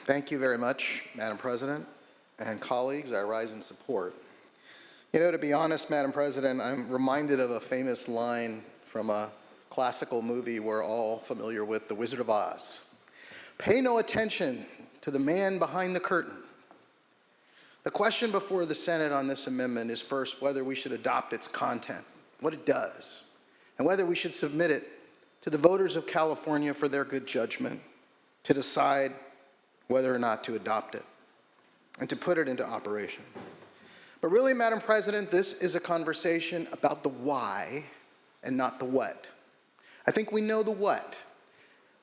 Thank you very much, Madam President, and colleagues. I rise in support. You know, to be honest, Madam President, I'm reminded of a famous line from a classical movie we're all familiar with, The Wizard of Oz. Pay no attention to the man behind the curtain. The question before the Senate on this amendment is first whether we should adopt its content, what it does, and whether we should submit it to the voters of California for their good judgment to decide whether or not to adopt it and to put it into operation. But really, Madam President, this is a conversation about the why and not the what. I think we know the what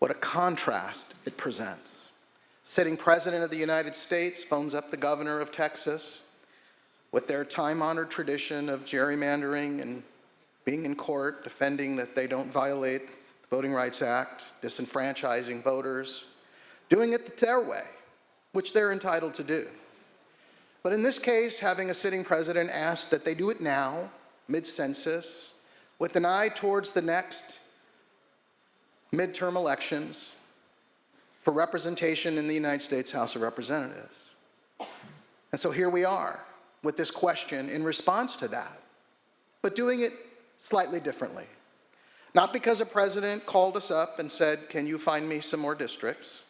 a contrast it presents. Sitting President of the United States phones up the governor of Texas with their time-honored tradition of gerrymandering and being in court, defending that they don't violate the Voting Rights Act, disenfranchising voters, doing it their way, which they're entitled to do. But in this case, having a sitting president ask that they do it now, mid-census, with an eye towards the next midterm elections for representation in the United States House of Representatives. And so here we are with this question in response to that, but doing it slightly differently. Not because a president called us up and said, can you find me some more districts?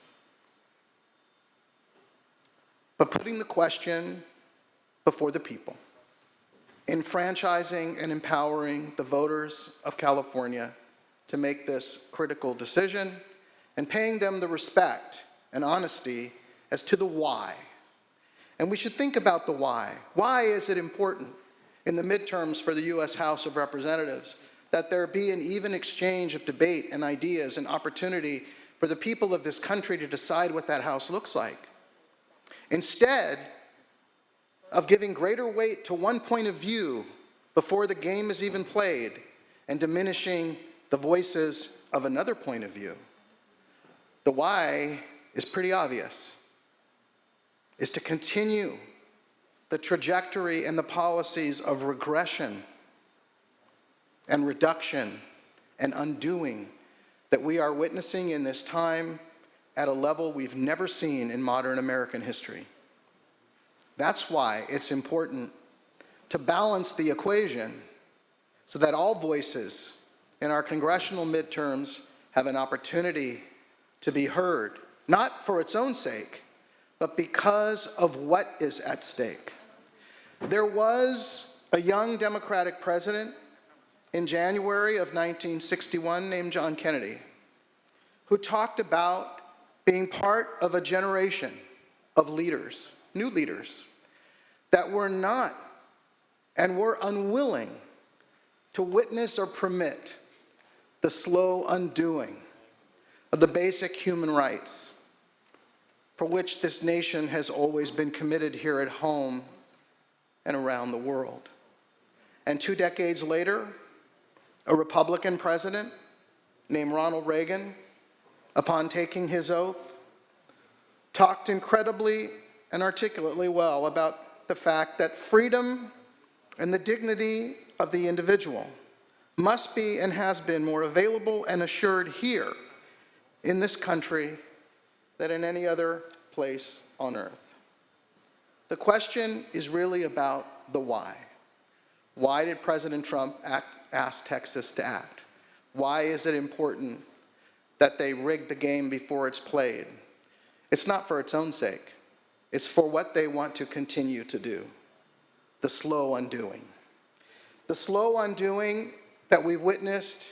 But putting the question before the people, enfranchising and empowering the voters of California to make this critical decision and paying them the respect and honesty as to the why. And we should think about the why. Why is it important in the midterms for the U.S. House of Representatives that there be an even exchange of debate and ideas and opportunity for the people of this country to decide what that House looks like? Instead of giving greater weight to one point of view before the game is even played and diminishing the voices of another point of view, the why is pretty obvious, is to continue the trajectory and the policies of regression and reduction and undoing that we are witnessing in this time at a level we've never seen in modern American history. That's why it's important to balance the equation so that all voices in our congressional midterms have an opportunity to be heard, not for its own sake, but because of what is at stake. There was a young Democratic president in January of 1961 named John Kennedy, who talked about being part of a generation of leaders, new leaders, that were not and were unwilling to witness or permit the slow undoing of the basic human rights for which this nation has always been committed here at home and around the world. And 2 decades later, a Republican president named Ronald Reagan, upon taking his oath, talked incredibly and articulately well about the fact that freedom and the dignity of the individual must be and has been more available and assured here in this country than in any other place on earth. The question is really about the why. Why did President Trump ask Texas to act? Why is it important that they rig the game before it's played? It's not for its own sake. It's for what they want to continue to do, the slow undoing. The slow undoing that we've witnessed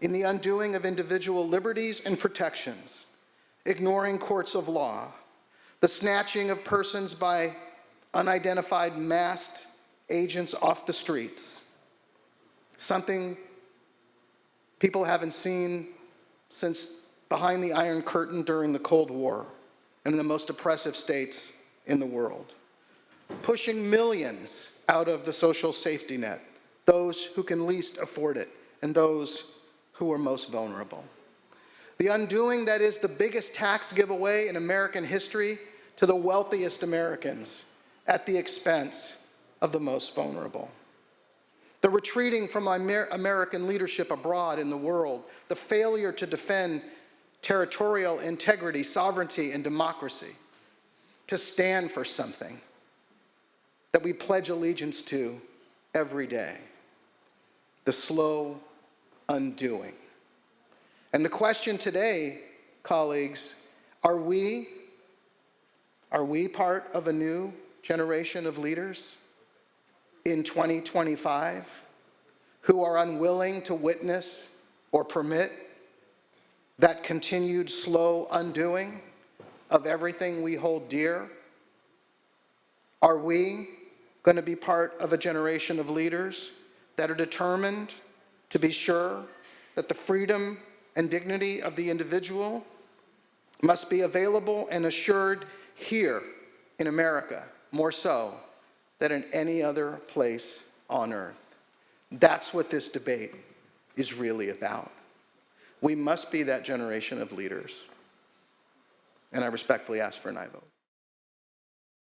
in the undoing of individual liberties and protections, ignoring courts of law, the snatching of persons by unidentified masked agents off the streets, something people haven't seen since behind the Iron Curtain during the Cold War and in the most oppressive states in the world. Pushing millions out of the social safety net, those who can least afford it and those who are most vulnerable. The undoing that is the biggest tax giveaway in American history to the wealthiest Americans at the expense of the most vulnerable. The retreating from American leadership abroad in the world, the failure to defend territorial integrity, sovereignty, and democracy, to stand for something that we pledge allegiance to every day: the slow undoing. And the question today, colleagues, are we part of a new generation of leaders in 2025 who are unwilling to witness or permit that continued slow undoing of everything we hold dear? Are we going to be part of a generation of leaders that are determined to be sure that the freedom and dignity of the individual must be available and assured here in America, more so than in any other place on earth? That's what this debate is really about. We must be that generation of leaders. And I respectfully ask for an aye vote.